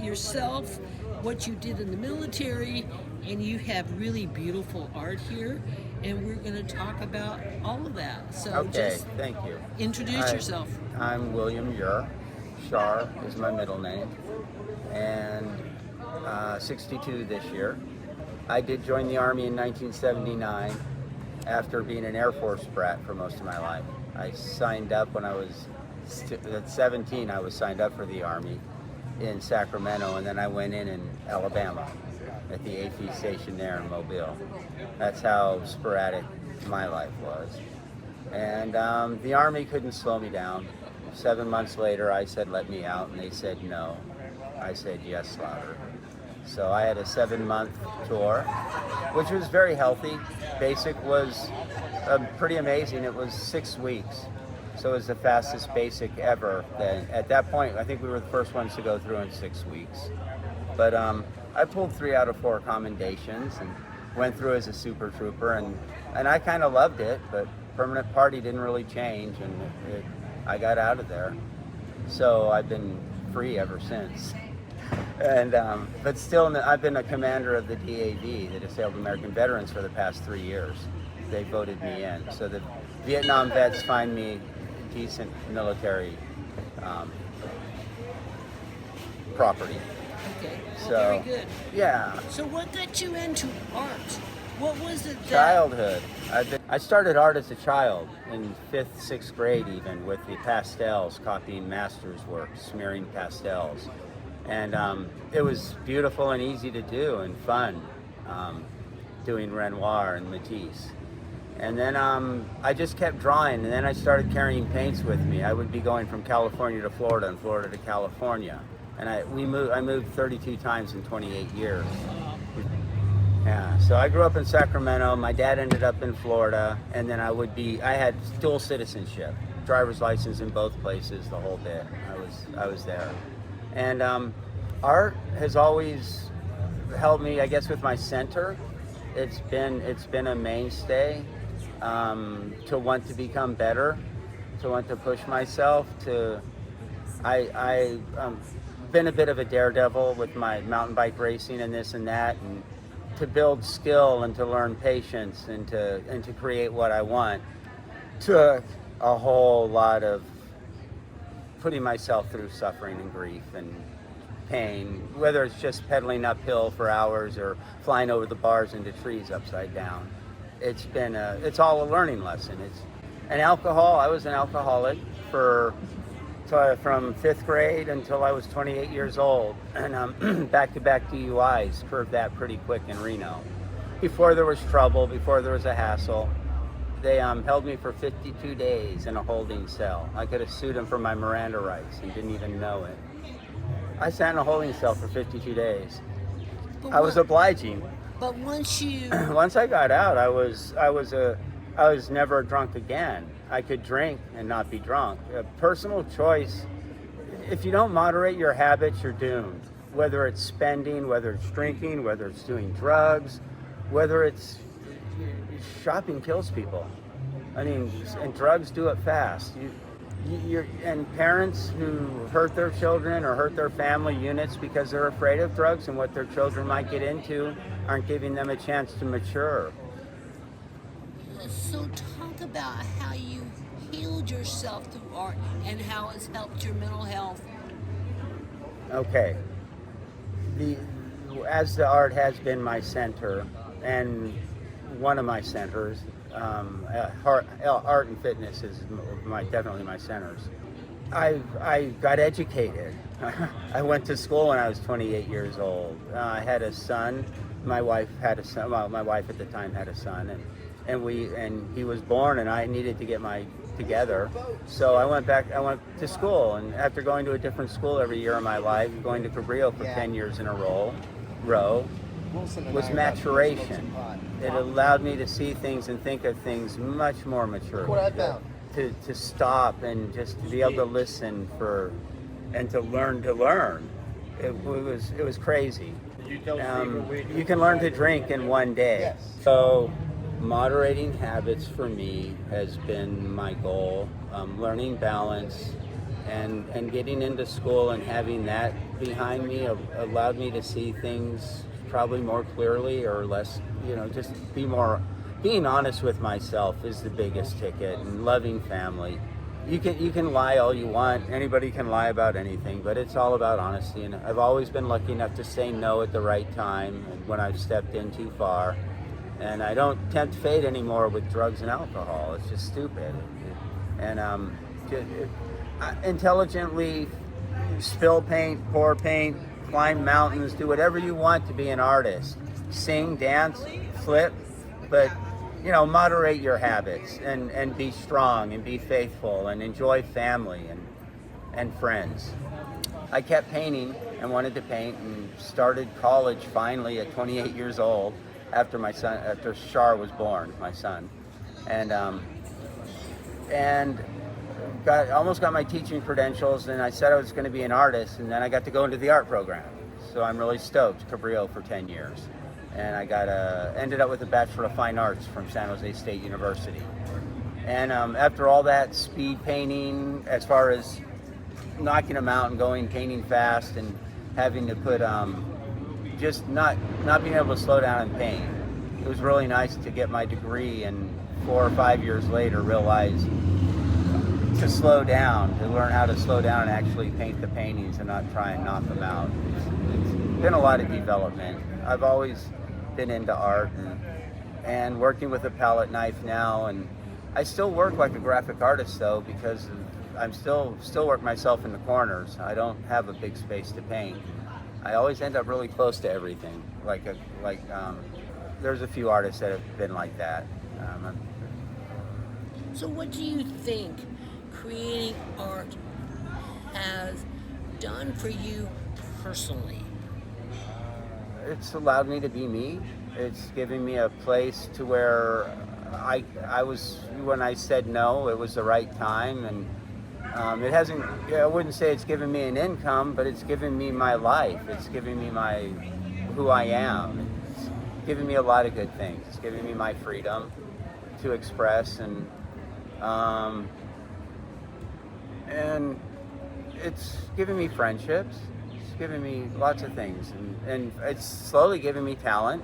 yourself, what you did in the military, and you have really beautiful art here, and we're going to talk about all of that. So Okay, just thank you. introduce yourself. I'm William Muir. Shar is my middle name, and 62 this year. I did join the Army in 1979 after being an Air Force brat for most of my life. I signed up when I was at 17. I was signed up for the Army in Sacramento, and then I went in Alabama at the AFE station there in Mobile. That's how sporadic my life was. And the Army couldn't slow me down. 7 months later, I said, let me out, and they said no. I said, yes, louder. So I had a 7-month tour, which was very healthy. Basic was pretty amazing. It was 6 weeks. So it was the fastest basic ever. At that point, I think we were the first ones to go through in 6 weeks. But I pulled 3 out of 4 commendations and went through as a super trooper, and I kind of loved it, but permanent party didn't really change, and I got out of there. So I've been free ever since. And but still, I've been a commander of the DAV, the Disabled American Veterans, for the past 3 years. They voted me in. So the Vietnam vets find me decent military property. Okay, well, So, very good. Yeah. So what got you into art? What was it that... Childhood. I started art as a child in 5th, 6th grade even, with the pastels, copying master's work, smearing pastels. And it was beautiful and easy to do and fun, doing Renoir and Matisse. And then I just kept drawing, and then I started carrying paints with me. I would be going from California to Florida and Florida to California. And I moved 32 times in 28 years. Yeah, so I grew up in Sacramento. My dad ended up in Florida, and then I had dual citizenship, driver's license in both places the whole bit. I was there. And art has always helped me, I guess, with my center. It's been a mainstay to want to become better, to want to push myself. I've been a bit of a daredevil with my mountain bike racing and this and that, and to build skill and to learn patience and to create what I want took a whole lot of putting myself through suffering and grief and pain, whether it's just pedaling uphill for hours or flying over the bars into trees upside down. It's all a learning lesson. I was an alcoholic from 5th grade until I was 28 years old, and back-to-back DUIs curved that pretty quick in Reno. Before there was trouble, before there was a hassle, they held me for 52 days in a holding cell. I could have sued them for my Miranda rights and didn't even know it. I sat in a holding cell for 52 days. I was obliging. But once I got out, I was never drunk again. I could drink and not be drunk. A personal choice. If you don't moderate your habits, you're doomed. Whether it's spending, whether it's drinking, whether it's doing drugs, whether it's shopping kills people. I mean, and drugs do it fast. And parents who hurt their children or hurt their family units because they're afraid of drugs and what their children might get into aren't giving them a chance to mature. So talk about how you healed yourself through art and how it's helped your mental health. Okay. As the art has been my center and one of my centers, art and fitness is definitely my centers. I got educated. I went to school when I was 28 years old. I had a son. My wife had a son. Well, my wife at the time had a son, and he was born, and I needed to get together. So I went to school, and after going to a different school every year of my life, going to Cabrillo for 10 years in a row, was maturation. It allowed me to see things and think of things much more maturely. To stop and just to be able to listen and to learn. It was crazy. You can learn to drink in one day. So moderating habits for me has been my goal. Learning balance And getting into school and having that behind me allowed me to see things probably more clearly, or less, just being honest with myself is the biggest ticket, and loving family. You can lie all you want. Anybody can lie about anything, but it's all about honesty. And I've always been lucky enough to say no at the right time and when I've stepped in too far. And I don't tempt fate anymore with drugs and alcohol. It's just stupid. And intelligently spill paint, pour paint, climb mountains, do whatever you want to be an artist. Sing, dance, flip, but moderate your habits and be strong and be faithful and enjoy family and friends. I kept painting and wanted to paint and started college finally at 28 years old after Shar was born, my son. And almost got my teaching credentials, and I said I was going to be an artist, and then I got to go into the art program. So I'm really stoked. Cabrillo for 10 years. And I ended up with a Bachelor of Fine Arts from San Jose State University. And after all that speed painting, as far as knocking them out and painting fast and having to put, just not being able to slow down and paint, it was really nice to get my degree and 4 or 5 years later realize to slow down, to learn how to slow down and actually paint the paintings and not try and knock them out. It's been a lot of development. I've always been into art and working with a palette knife now, and I still work like a graphic artist though, because I'm still work myself in the corners. I don't have a big space to paint. I always end up really close to everything. There's a few artists that have been like that. So what do you think creating art has done for you personally? It's allowed me to be me. It's given me a place to where I was, when I said no, it was the right time. And it hasn't, I wouldn't say it's given me an income, but it's given me my life. It's given me who I am. It's given me a lot of good things. It's given me my freedom to express, and it's given me friendships. Given me lots of things, and it's slowly given me talent.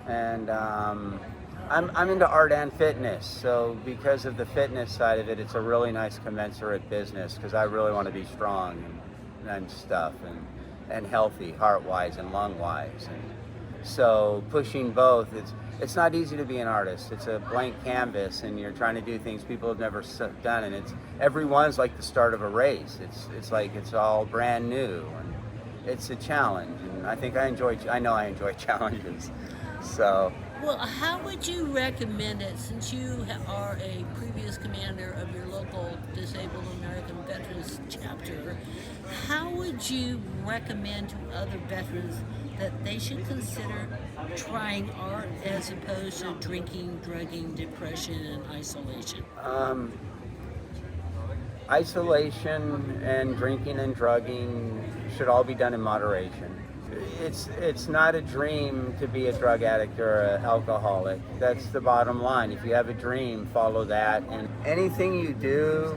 And I'm into art and fitness, so because of the fitness side of it, it's a really nice commensurate business, because I really want to be strong and stuff, and healthy heart-wise and lung-wise. And so pushing both, it's not easy to be an artist. It's a blank canvas, and you're trying to do things people have never done, and everyone's like the start of a race. It's like it's all brand new, and it's a challenge. And I know I enjoy challenges. So. Well, how would you recommend it, since you are a previous commander of your local Disabled American Veterans chapter, how would you recommend to other veterans that they should consider trying art as opposed to drinking, drugging, depression, and isolation? Isolation and drinking and drugging should all be done in moderation. It's not a dream to be a drug addict or an alcoholic. That's the bottom line. If you have a dream, follow that. And anything you do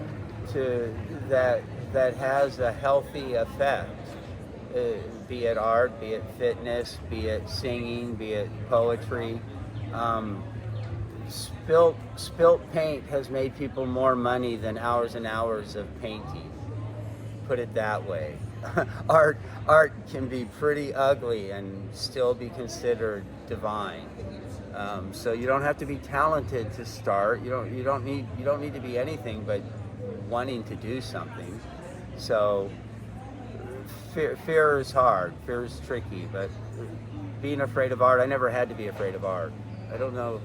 that has a healthy effect, be it art, be it fitness, be it singing, be it poetry. Spilt paint has made people more money than hours and hours of painting. Put it that way. Art can be pretty ugly and still be considered divine. So you don't have to be talented to start. You don't need to be anything but wanting to do something. So fear is hard. Fear is tricky. But being afraid of art, I never had to be afraid of art. I don't know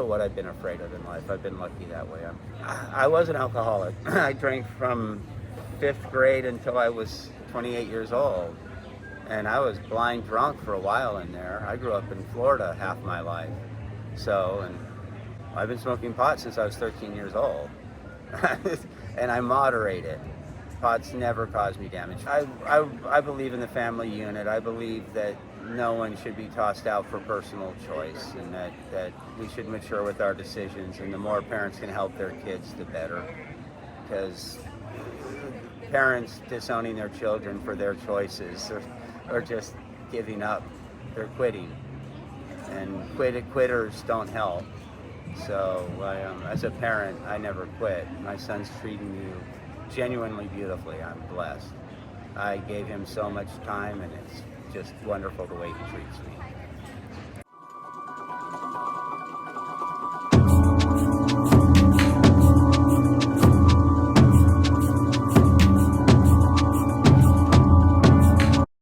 what I've been afraid of in life. I've been lucky that way. I was an alcoholic. I drank from 5th grade until I was 28 years old, and I was blind drunk for a while in there. I grew up in Florida half my life, and I've been smoking pot since I was 13 years old, and I moderate it. Pot's never caused me damage. I believe in the family unit. I believe that no one should be tossed out for personal choice, and that we should mature with our decisions, and the more parents can help their kids, the better, because parents disowning their children for their choices, or just giving up. They're quitting, and quitters don't help. So as a parent, I never quit. My son's treating you genuinely beautifully. I'm blessed. I gave him so much time, and it's just wonderful the way he treats me.